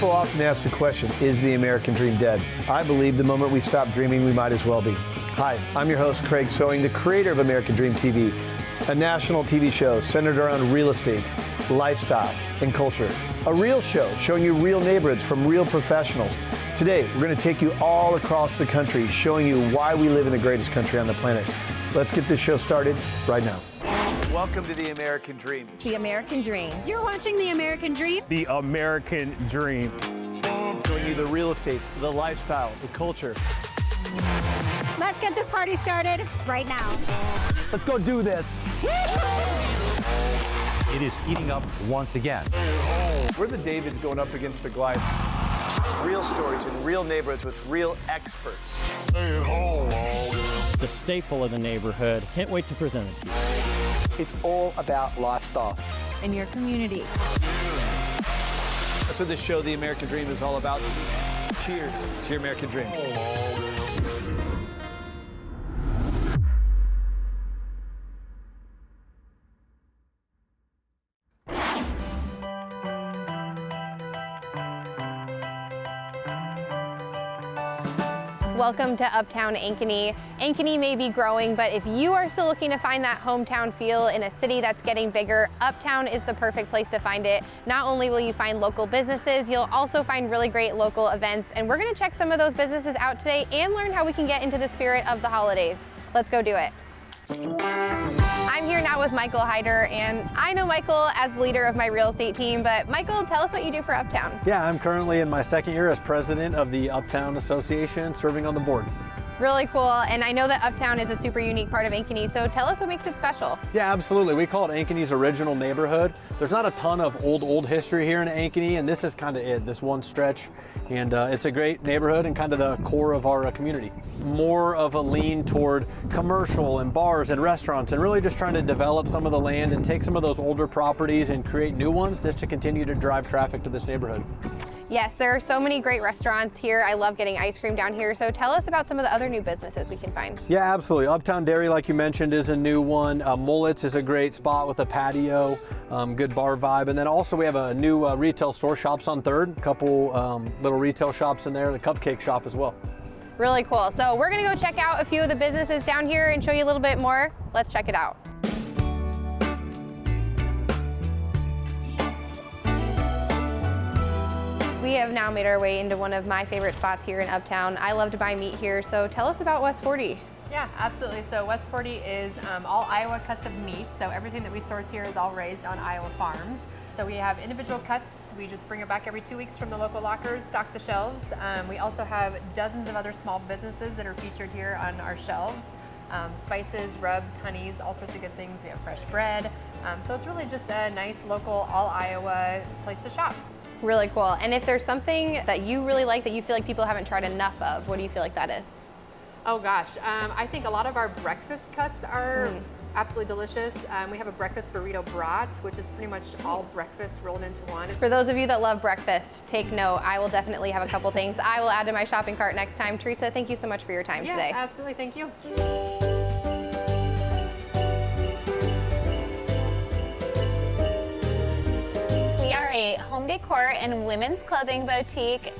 People often ask the question, is the American dream dead? I believe the moment we stop dreaming, we might as well be. Hi, I'm your host, Craig Sewing, the creator of American Dream TV, a national TV show centered around real estate, lifestyle, and culture. A real show showing you real neighborhoods from real professionals. Today, we're going to take you all across the country, showing you why we live in the greatest country on the planet. Let's get this show started right now. Welcome to the American Dream. The American Dream. You're watching The American Dream. The American Dream. Showing you the real estate, the lifestyle, the culture. Let's get this party started right now. Let's go do this. It is heating up once again. We're the Davids going up against the Goliath. Real stories in real neighborhoods with real experts. The staple of the neighborhood. Can't wait to present it to you. It's all about lifestyle. In your community. That's what this show, The American Dream, is all about. Cheers to your American Dream. Welcome to Uptown Ankeny. Ankeny may be growing, but if you are still looking to find that hometown feel in a city that's getting bigger, Uptown is the perfect place to find it. Not only will you find local businesses, you'll also find really great local events, and we're gonna check some of those businesses out today and learn how we can get into the spirit of the holidays. Let's go do it. I'm here now with Michael Hyder, and I know Michael as the leader of my real estate team, but Michael, tell us what you do for Uptown. Yeah, I'm currently in my second year as president of the Uptown Association, serving on the board. Really cool, and I know that Uptown is a super unique part of Ankeny, so tell us what makes it special. Yeah, absolutely. We call it Ankeny's original neighborhood. There's not a ton of old history here in Ankeny, and this is kind of it, this one stretch. And it's a great neighborhood and kind of the core of our community. More of a lean toward commercial and bars and restaurants, and really just trying to develop some of the land and take some of those older properties and create new ones just to continue to drive traffic to this neighborhood. Yes, there are so many great restaurants here. I love getting ice cream down here. So tell us about some of the other new businesses we can find. Yeah, absolutely. Uptown Dairy, like you mentioned, is a new one. Mullet's is a great spot with a patio, good bar vibe. And then also we have a new retail store, Shops on 3rd, a couple little retail shops in there, the cupcake shop as well. Really cool. So we're gonna go check out a few of the businesses down here and show you a little bit more. Let's check it out. We have now made our way into one of my favorite spots here in Uptown. I love to buy meat here, so tell us about West 40. Yeah, absolutely. So West 40 is all Iowa cuts of meat. So everything that we source here is all raised on Iowa farms. So we have individual cuts. We just bring it back every 2 weeks from the local lockers, stock the shelves. We also have dozens of other small businesses that are featured here on our shelves. Spices, rubs, honeys, all sorts of good things. We have fresh bread. So it's really just a nice local, all Iowa place to shop. Really cool. And if there's something that you really like that you feel like people haven't tried enough of, what do you feel like that is? Oh gosh, I think a lot of our breakfast cuts are absolutely delicious. We have a breakfast burrito brat, which is pretty much all breakfast rolled into one. For those of you that love breakfast, take note. I will definitely have a couple things I will add to my shopping cart next time. Teresa, thank you so much for your time today. Yeah, absolutely. Thank you. A home decor and women's clothing boutique,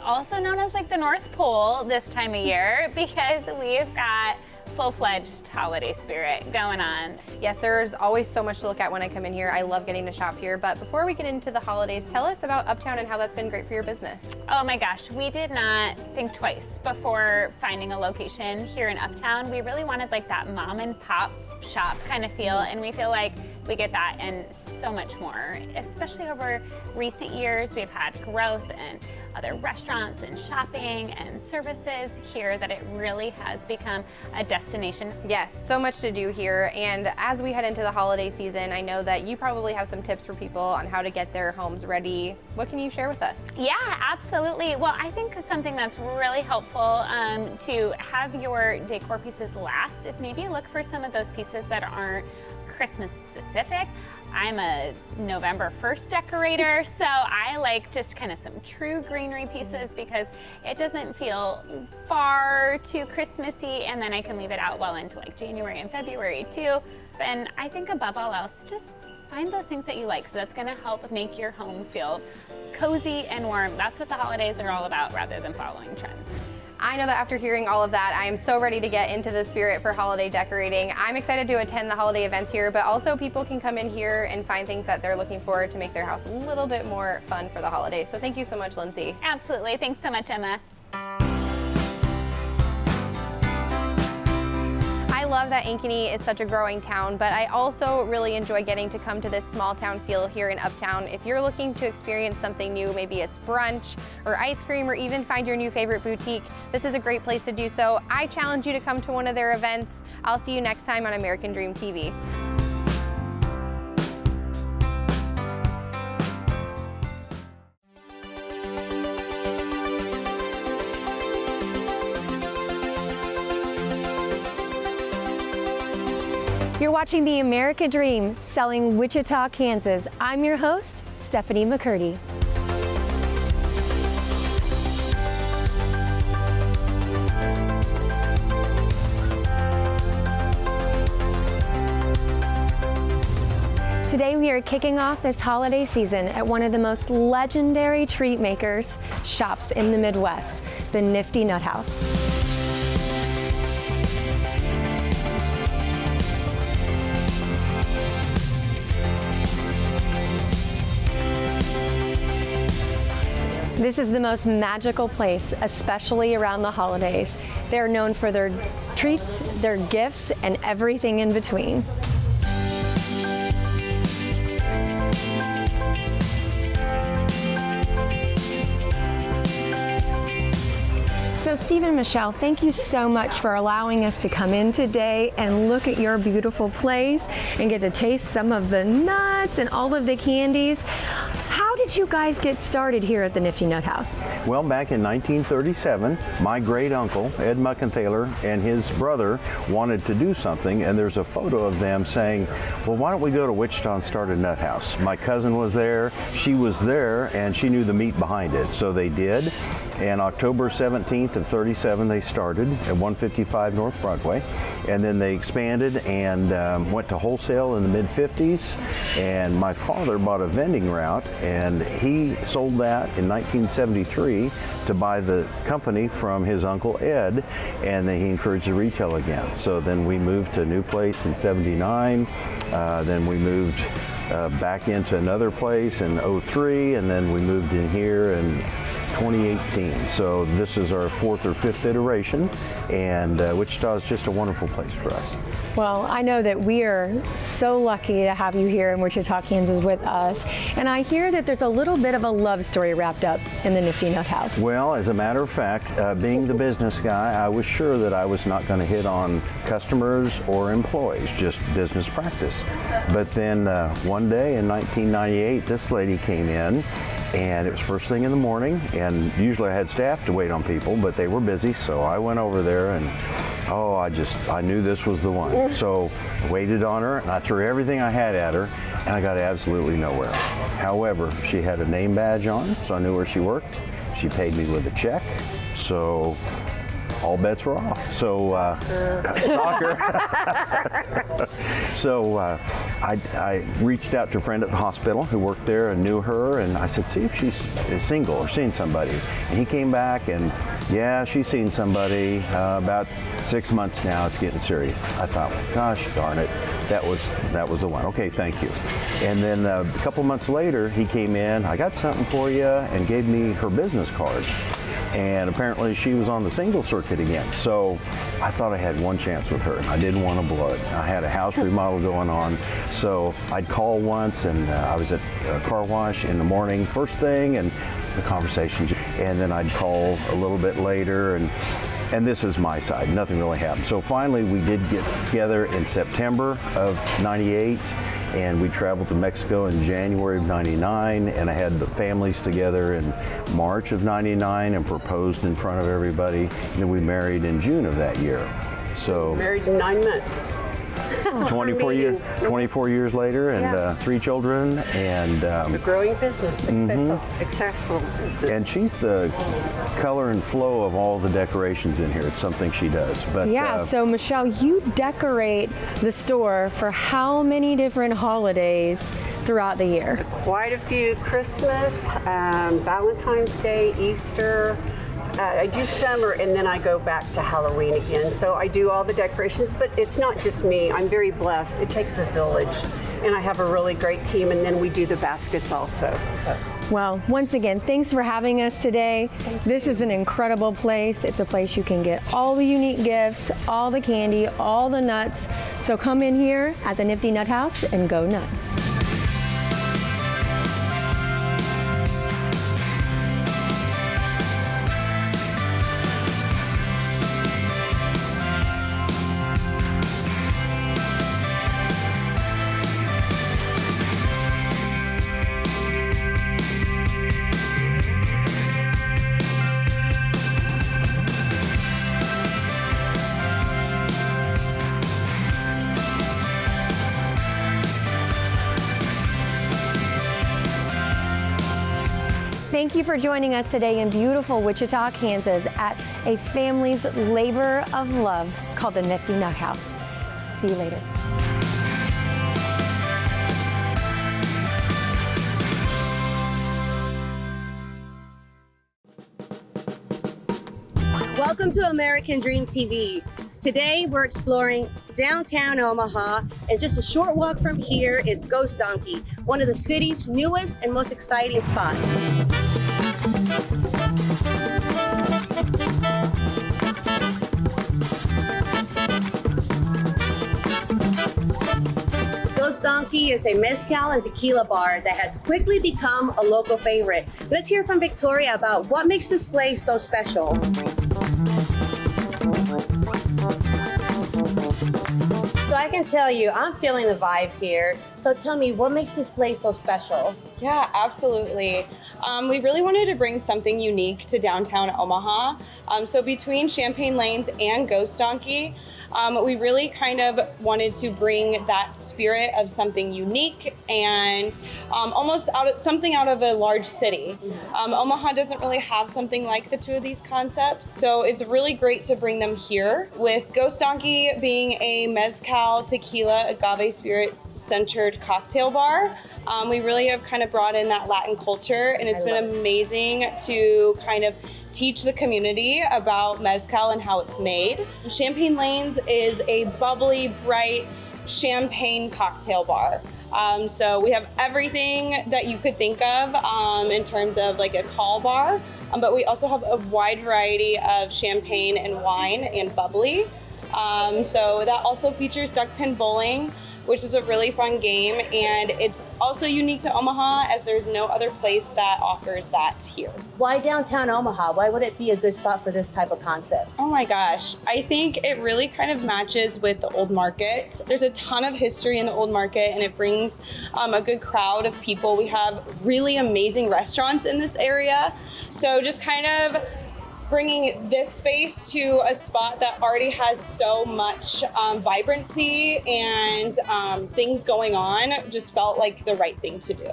also known as like the North Pole this time of year, because we've got full-fledged holiday spirit going on. Yes, there's always so much to look at when I come in here. I love getting to shop here, but before we get into the holidays, tell us about Uptown and how that's been great for your business. Oh my gosh, we did not think twice before finding a location here in Uptown. We really wanted like that mom and pop shop kind of feel, and we feel like we get that and so much more. Especially over recent years, we've had growth and other restaurants and shopping and services here that it really has become a destination. Yes, so much to do here, and as we head into the holiday season, I know that you probably have some tips for people on how to get their homes ready. What can you share with us? Yeah, absolutely. Well, I think something that's really helpful to have your decor pieces last is maybe look for some of those pieces that aren't Christmas specific. I'm a November 1st decorator, so I like just kind of some true greenery pieces because it doesn't feel far too Christmassy, and then I can leave it out well into like January and February too. And I think above all else, just find those things that you like. So that's gonna help make your home feel cozy and warm. That's what the holidays are all about rather than following trends. I know that after hearing all of that, I am so ready to get into the spirit for holiday decorating. I'm excited to attend the holiday events here, but also people can come in here and find things that they're looking for to make their house a little bit more fun for the holidays. So thank you so much, Lindsay. Absolutely. Thanks so much, Emma. I love that Ankeny is such a growing town, but I also really enjoy getting to come to this small town feel here in Uptown. If you're looking to experience something new, maybe it's brunch or ice cream or even find your new favorite boutique, this is a great place to do so. I challenge you to come to one of their events. I'll see you next time on American Dream TV. You're watching The American Dream, selling Wichita, Kansas. I'm your host, Stephanie McCurdy. Today we are kicking off this holiday season at one of the most legendary treat makers shops in the Midwest, the Nifty Nut House. This is the most magical place, especially around the holidays. They're known for their treats, their gifts, and everything in between. So Steve and Michelle, thank you so much for allowing us to come in today and look at your beautiful place and get to taste some of the nuts and all of the candies. How did you guys get started here at the Nifty Nut House? Well, back in 1937, my great uncle, Ed Muckenthaler, and his brother wanted to do something, and there's a photo of them saying, well, why don't we go to Wichita and start a nut house? My cousin was there, she was there, and she knew the meat behind it, so they did. And October 17th of 37, they started at 155 North Broadway, and then they expanded and went to wholesale in the mid-50s, and my father bought a vending route, and he sold that in 1973 to buy the company from his uncle Ed, and then he encouraged the retail again. So then we moved to a new place in 79, then we moved back into another place in 03, and then we moved in here in 2018. So this is our fourth or fifth iteration, and Wichita is just a wonderful place for us. Well, I know that we are so lucky to have you here in Wichita, Kansas with us. And I hear that there's a little bit of a love story wrapped up in the Nifty Nut House. Well, as a matter of fact, being the business guy, I was sure that I was not going to hit on customers or employees, just business practice. But then one day in 1998, this lady came in, and it was first thing in the morning, and usually I had staff to wait on people, but they were busy, so I went over there and I knew this was the one. So I waited on her, and I threw everything I had at her, and I got absolutely nowhere. However, she had a name badge on, so I knew where she worked. She paid me with a check, so all bets were off. So, stalker. So I reached out to a friend at the hospital who worked there and knew her, and I said, see if she's single or seen somebody. And he came back, and yeah, she's seen somebody about 6 months now. It's getting serious. I thought, well, gosh darn it, that was the one. Okay, thank you. And then a couple months later, he came in, I got something for you, and gave me her business card. And apparently she was on the single circuit again. So I thought I had one chance with her, and I didn't want to blow it. I had a house remodel going on, so I'd call once, and I was at a car wash in the morning, first thing, and the conversation, and then I'd call a little bit later, and this is my side, nothing really happened. So finally we did get together in September of 98, and we traveled to Mexico in January of 99, and I had the families together in March of 99 and proposed in front of everybody, and then we married in June of that year. So married in 9 months. 24 years later, and 3 children, and a growing business, successful business. And she's the color and flow of all the decorations in here. It's something she does. But yeah, so Michelle, you decorate the store for how many different holidays throughout the year? Quite a few. Christmas, Valentine's Day, Easter. I do summer, and then I go back to Halloween again. So I do all the decorations, but it's not just me. I'm very blessed. It takes a village, and I have a really great team, and then we do the baskets also. So. Well, once again, thanks for having us today. This is an incredible place. It's a place you can get all the unique gifts, all the candy, all the nuts. So come in here at the Nifty Nut House and go nuts. Thank you for joining us today in beautiful Wichita, Kansas at a family's labor of love called the Nifty Nut House. See you later. Welcome to American Dream TV. Today we're exploring downtown Omaha, and just a short walk from here is Ghost Donkey, one of the city's newest and most exciting spots. Ghost Donkey is a mezcal and tequila bar that has quickly become a local favorite. Let's hear from Victoria about what makes this place so special. So I can tell you, I'm feeling the vibe here. So tell me, what makes this place so special? Yeah, absolutely. We really wanted to bring something unique to downtown Omaha. So between Champagne Lanes and Ghost Donkey, we really kind of wanted to bring that spirit of something unique and almost something out of a large city. Omaha doesn't really have something like the two of these concepts, so it's really great to bring them here, with Ghost Donkey being a mezcal, tequila, agave spirit centered cocktail bar. We really have kind of brought in that Latin culture, and it's been amazing to kind of teach the community about mezcal and how it's made. Champagne Lanes is a bubbly, bright champagne cocktail bar. So we have everything that you could think of in terms of like a call bar, but we also have a wide variety of champagne and wine and bubbly. So that also features duck pin bowling, which is a really fun game, and it's also unique to Omaha as there's no other place that offers that here. Why downtown Omaha? Why would it be a good spot for this type of concept? Oh my gosh, I think it really kind of matches with the Old Market. There's a ton of history in the Old Market, and it brings a good crowd of people. We have really amazing restaurants in this area, so just kind of bringing this space to a spot that already has so much vibrancy and things going on just felt like the right thing to do.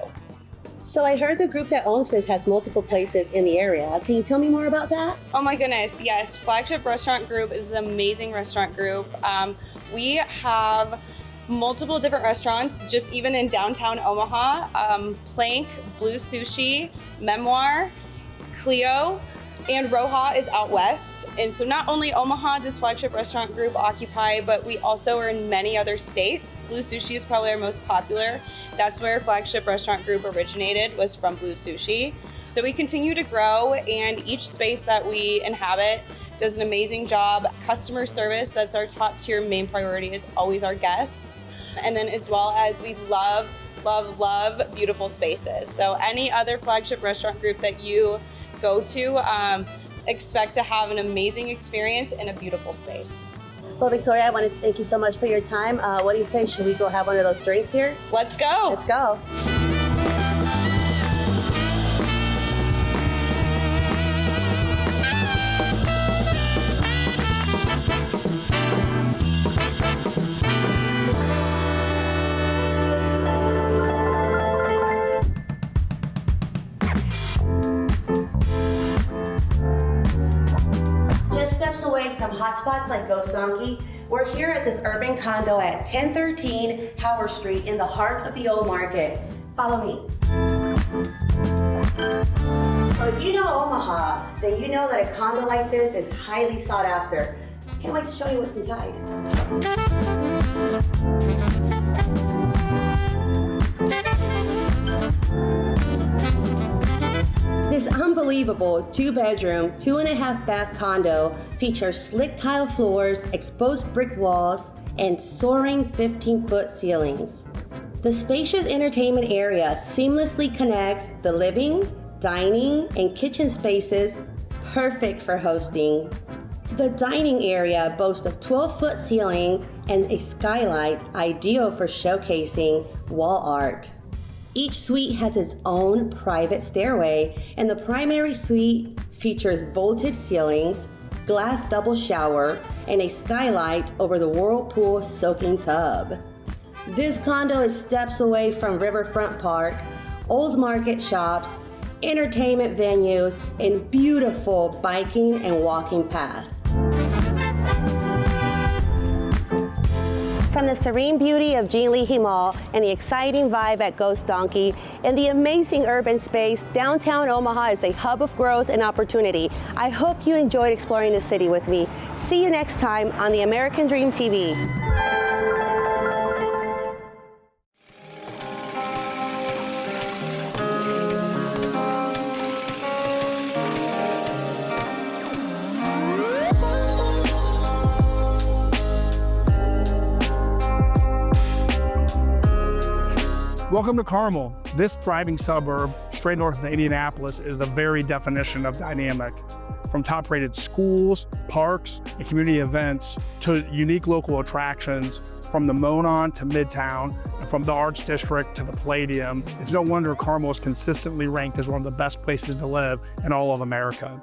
So I heard the group that owns this has multiple places in the area. Can you tell me more about that? Oh my goodness, yes. Flagship Restaurant Group is an amazing restaurant group. We have multiple different restaurants, just even in downtown Omaha. Plank, Blue Sushi, Memoir, Clio, and Roja is out west. And so not only Omaha does Flagship Restaurant Group occupy, but we also are in many other states. Blue Sushi is probably our most popular. That's where Flagship Restaurant Group originated, was from Blue Sushi. So we continue to grow, and each space that we inhabit does an amazing job. Customer service, that's our top tier main priority, is always our guests. And then as well as we love beautiful spaces. So any other Flagship Restaurant Group that you go to, expect to have an amazing experience in a beautiful space. Well, Victoria, I want to thank you so much for your time. What do you say? Should we go have one of those drinks here? Let's go. Let's go. from hotspots like Ghost Donkey. We're here at this urban condo at 1013 Howard Street in the heart of the old market. Follow me. So if you know Omaha, then you know that a condo like this is highly sought after. Can't wait to show you what's inside. This unbelievable 2-bedroom, 2.5-bath condo features slick tile floors, exposed brick walls, and soaring 15-foot ceilings. The spacious entertainment area seamlessly connects the living, dining, and kitchen spaces, perfect for hosting. The dining area boasts of 12-foot ceilings and a skylight ideal for showcasing wall art. Each suite has its own private stairway, and the primary suite features vaulted ceilings, glass double shower, and a skylight over the whirlpool soaking tub. This condo is steps away from Riverfront Park, old market shops, entertainment venues, and beautiful biking and walking paths. From the serene beauty of Jean Leahy Mall and the exciting vibe at Ghost Donkey and the amazing urban space, downtown Omaha is a hub of growth and opportunity. I hope you enjoyed exploring the city with me. See you next time on the American Dream TV. Welcome to Carmel. This thriving suburb, straight north of Indianapolis, is the very definition of dynamic. From top-rated schools, parks, and community events to unique local attractions, from the Monon to Midtown, and from the Arts District to the Palladium, it's no wonder Carmel is consistently ranked as one of the best places to live in all of America.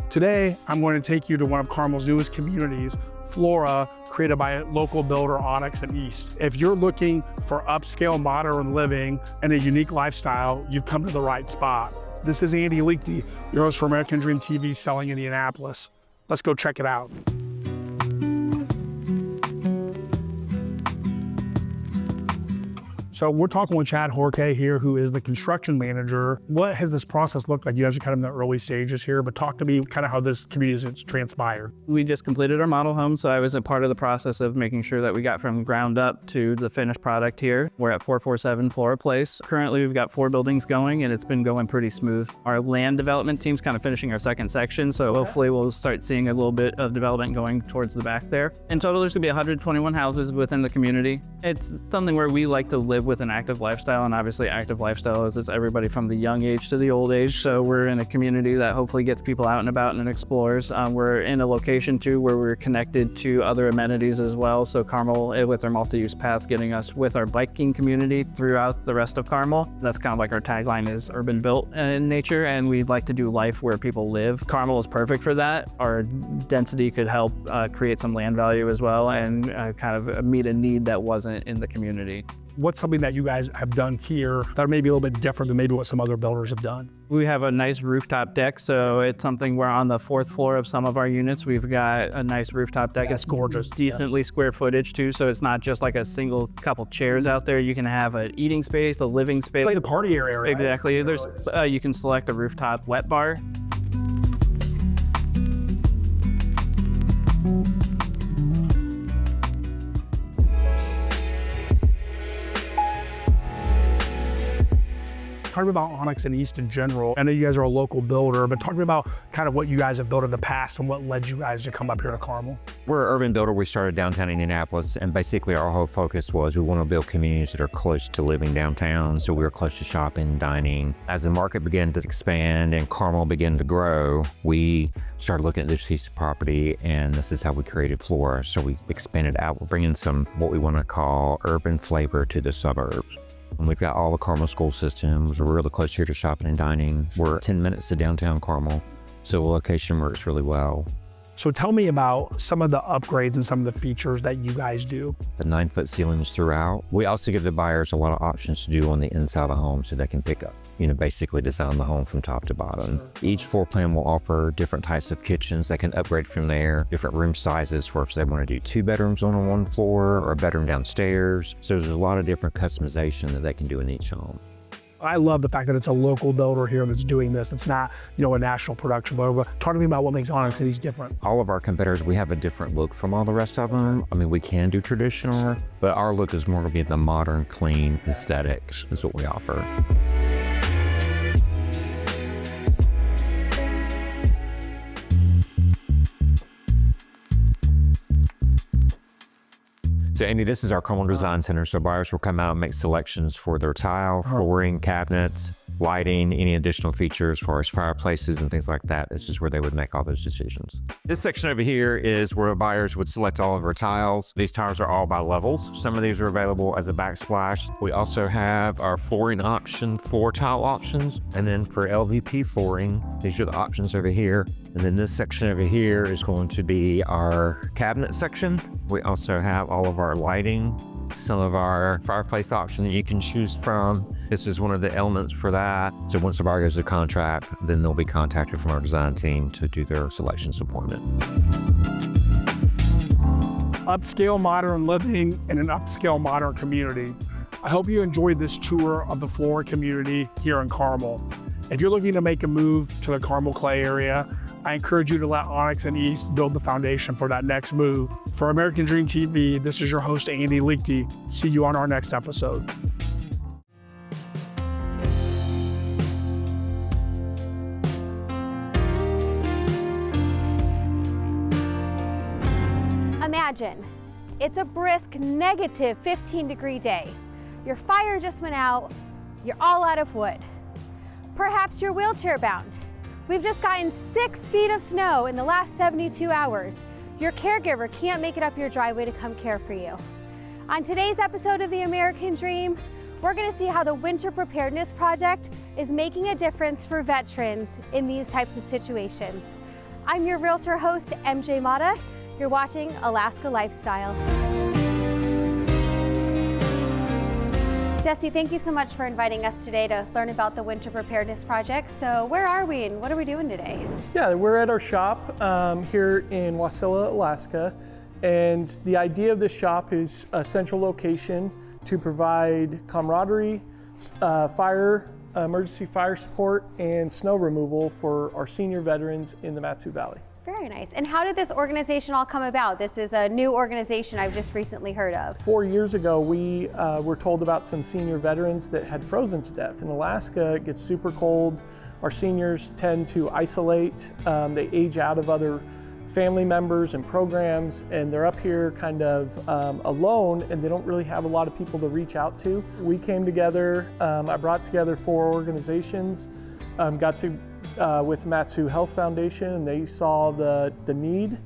Today, I'm going to take you to one of Carmel's newest communities, Flora, created by local builder Onyx+East. If you're looking for upscale modern living and a unique lifestyle, you've come to the right spot. This is Andy Leakty, your host for American Dream TV Selling Indianapolis. Let's go check it out. So we're talking with Chad Horke here, who is the construction manager. What has this process looked like? You guys are kind of in the early stages here, but talk to me kind of how this community has transpired. We just completed our model home, so I was a part of the process of making sure that we got from ground up to the finished product here. We're at 447 Flora Place. Currently, we've got 4 buildings going, and it's been going pretty smooth. Our land development team's kind of finishing our second section, so hopefully we'll start seeing a little bit of development going towards the back there. In total, there's gonna be 121 houses within the community. It's something where we like to live with an active lifestyle, and obviously active lifestyle is everybody from the young age to the old age. So we're in a community that hopefully gets people out and about and explores. We're in a location too where we're connected to other amenities as well. So Carmel, with our multi-use paths, getting us with our biking community throughout the rest of Carmel. That's kind of like our tagline is urban built in nature, and we'd like to do life where people live. Carmel is perfect for that. Our density could help create some land value as well, and kind of meet a need that wasn't in the community. What's something that you guys have done here that may be a little bit different than maybe what some other builders have done? We have a nice rooftop deck, so it's something where on the 4th floor of some of our units, we've got a nice rooftop deck. It's gorgeous. Decently square footage too, so it's not just like a single couple chairs out there. You can have an eating space, a living space. It's like a party area, right? Exactly. There's, you can select a rooftop wet bar. Talk about Onyx+East in general. I know you guys are a local builder, but talk to me about kind of what you guys have built in the past and what led you guys to come up here to Carmel. We're an urban builder. We started downtown Indianapolis, and basically our whole focus was we want to build communities that are close to living downtown, so we were close to shopping, dining. As the market began to expand and Carmel began to grow, we started looking at this piece of property, and this is how we created Flora. So we expanded out. We're bringing some what we want to call urban flavor to the suburbs. And we've got all the Carmel school systems. We're really close here to shopping and dining. We're 10 minutes to downtown Carmel, so a location works really well. So tell me about some of the upgrades and some of the features that you guys do. The 9-foot ceilings throughout. We also give the buyers a lot of options to do on the inside of the home so they can pick up, basically design the home from top to bottom. Sure. Each floor plan will offer different types of kitchens that can upgrade from there, different room sizes for if they want to do 2 bedrooms on one floor or a bedroom downstairs. So there's a lot of different customization that they can do in each home. I love the fact that it's a local builder here that's doing this. It's not, a national production. But talk to me about what makes Onyx+East different. All of our competitors, we have a different look from all the rest of them. I mean, we can do traditional, but our look is more going to be the modern, clean aesthetic is what we offer. So Andy, this is our Carmel Design Center. So buyers will come out and make selections for their tile, flooring, cabinets, lighting, any additional features as far as fireplaces and things like that. This is where they would make all those decisions. This section over here is where buyers would select all of our tiles. These tiles are all by levels. Some of these are available as a backsplash. We also have our flooring option, floor tile options. And then for LVP flooring, these are the options over here. And then this section over here is going to be our cabinet section. We also have all of our lighting, some of our fireplace options that you can choose from. This is one of the elements for that. So once the buyer goes to contract, then they'll be contacted from our design team to do their selections appointment. Upscale modern living in an upscale modern community. I hope you enjoyed this tour of the Flora community here in Carmel. If you're looking to make a move to the Carmel Clay area, I encourage you to let Onyx+East build the foundation for that next move. For American Dream TV, this is your host, Andy Lichty. See you on our next episode. Imagine, it's a brisk negative 15-degree day. Your fire just went out, you're all out of wood. Perhaps you're wheelchair bound. We've just gotten 6 feet of snow in the last 72 hours. Your caregiver can't make it up your driveway to come care for you. On today's episode of The American Dream, we're gonna see how the Winter Preparedness Project is making a difference for veterans in these types of situations. I'm your realtor host, MJ Mata. You're watching Alaska Lifestyle. Jesse, thank you so much for inviting us today to learn about the Winter Preparedness Project. So where are we and what are we doing today? Yeah, we're at our shop here in Wasilla, Alaska. And the idea of this shop is a central location to provide camaraderie, emergency fire support, and snow removal for our senior veterans in the Mat-Su Valley. Very nice. And how did this organization all come about? This is a new organization I've just recently heard of. 4 years ago, we were told about some senior veterans that had frozen to death. In Alaska, it gets super cold. Our seniors tend to isolate. They age out of other family members and programs, and they're up here kind of alone, and they don't really have a lot of people to reach out to. We came together, I brought together 4 organizations, got to with Mat-Su Health Foundation, and they saw the need,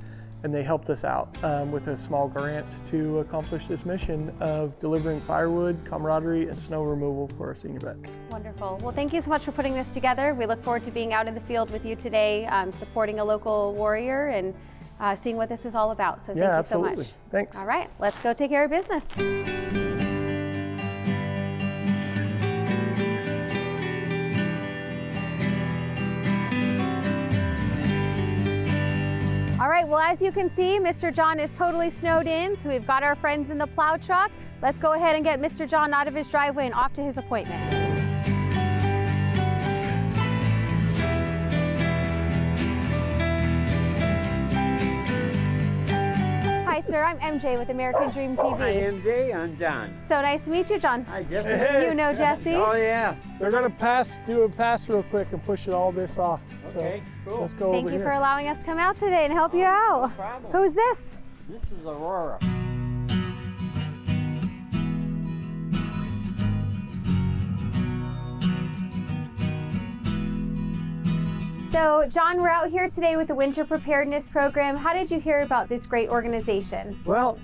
and they helped us out with a small grant to accomplish this mission of delivering firewood, camaraderie, and snow removal for our senior vets. Wonderful. Well, thank you so much for putting this together. We look forward to being out in the field with you today, supporting a local warrior and seeing what this is all about. So thank you absolutely. so much. Thanks. All right, let's go take care of business. All right, well, as you can see, Mr. John is totally snowed in, so we've got our friends in the plow truck. Let's go ahead and get Mr. John out of his driveway and off to his appointment. Hi, sir, I'm MJ with American Dream TV. Hi, MJ, I'm John. So nice to meet you, John. Hi, Jesse. Hey. You know Jesse? Oh, yeah. They're gonna do a pass real quick and push all this off. Okay, so cool. Let's go Thank over you here. for allowing us to come out today and help you out. No problem. Who's this? This is Aurora. So, John, we're out here today with the Winter Preparedness Program. How did you hear about this great organization? Well,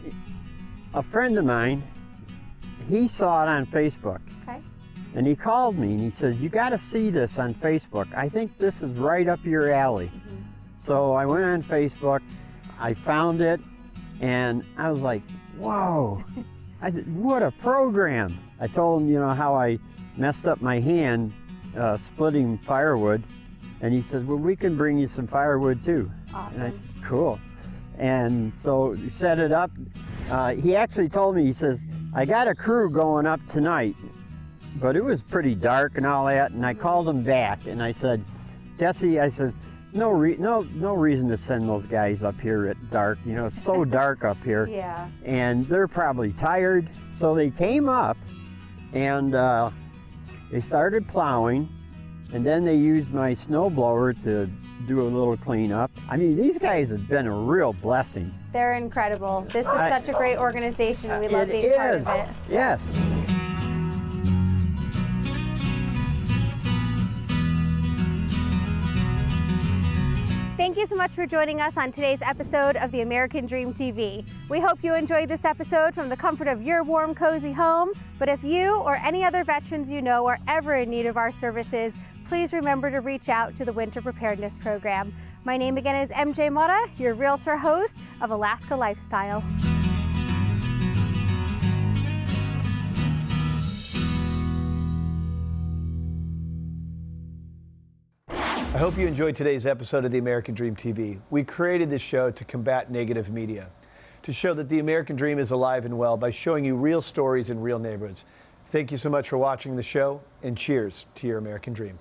a friend of mine, he saw it on Facebook. Okay. And he called me and he says, you got to see this on Facebook. I think this is right up your alley. So I went on Facebook I found it, and I was like, whoa. I said, what a program. I told him, you know, how I messed up my hand splitting firewood, and he said, well, we can bring you some firewood too. Awesome. And I said, cool. And so we set it up. He actually told me, he says, I got a crew going up tonight, but it was pretty dark and all that, and I called him back, and I said, Jesse, I said, no reason to send those guys up here at dark. You know, it's so dark up here. Yeah. And they're probably tired. So they came up and they started plowing, and then they used my snowblower to do a little cleanup. I mean, these guys have been a real blessing. They're incredible. This is such a great organization, and we love being part of it. Yes. Thank you so much for joining us on today's episode of the American Dream TV. We hope you enjoyed this episode from the comfort of your warm, cozy home. But if you or any other veterans you know are ever in need of our services, please remember to reach out to the Winter Preparedness Program. My name again is MJ Mota, your Realtor host of Alaska Lifestyle. I hope you enjoyed today's episode of the American Dream TV. We created this show to combat negative media, to show that the American Dream is alive and well by showing you real stories in real neighborhoods. Thank you so much for watching the show, and cheers to your American Dream.